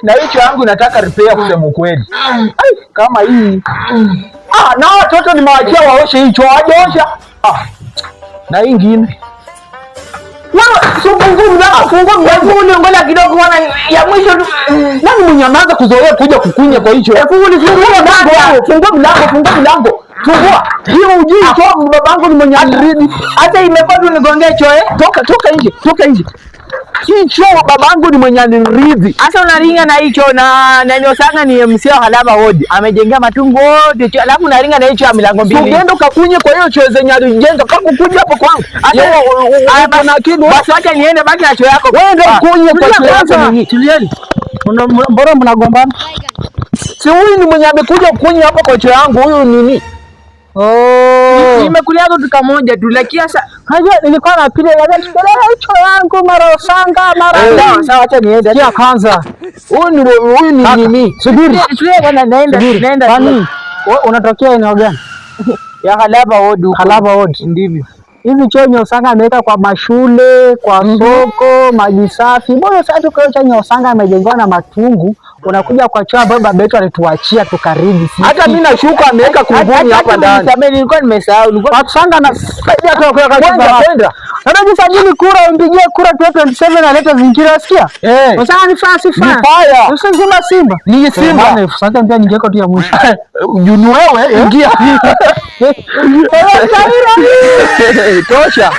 na hicho yangu nataka repair kusema ukweli. Kama hii. Na watoto nimewachia waoshe hicho, hawajaosha. Na hii nyingine. Fungua ngoja kidogo wana ya mwisho tu. Nani mwenye anaanza kuzoea kuja kukunya kwa hicho? Fungua mlango. Fungua. Hiyo ujui choo babangu ni mwenye adridi. Hata imekuwa tu nigongee choo Toka nje. Hii choo babangu ni mwenye adridi. Sasa unaringa na hicho na niosanga ni MC wa Halaba Hodi. Amejengea matungo yote. Alafu unaringa na hicho ya milango mbili. Ukienda ukakunye kwa hiyo choo zenye alijenga kama kukuja hapo kwangu. Hata na kitu. Basi acha niende baki na choo yako. Wewe ndio ukunye kwa choo yako nini? Tulieni. Mbona mnagombana? Si huyu ni mwenye amekuja kukunya hapa kwa choo yangu, huyu nini? Nimekulia kitu kimoja tu lakini sasa unajua nilikuwa napiga hicho yangu mara usanga mara sawa acha niende kia kwanza. Huyu ni nini? Subiri bwana naenda. Kwani wewe unatokea eneo gani? Ya Halaba Hodi. Halaba Hodi ndivyo. Hizi choo Nyosanga ameweka kwa mashule, kwa soko, maji safi. Mbona sasa kwa choo Nyosanga amejengwa na matungu? Unakuja kwa choo ambayo baba yetu alituachia tukaridi. Hata mimi nashuka ameweka kunguni hapa ndani. Mimi nilikuwa nimesahau. Nilikuwa Nyosanga na saidia tu kwa kwenda. Ndio sajili kura umpigie kura 2027 na leta zingira unasikia? Nyosanga ni fasi fasi. Usizima Simba. Ni Simba. Sasa pia ningeko tu ya mwisho. Junu wewe ingia. Tosha.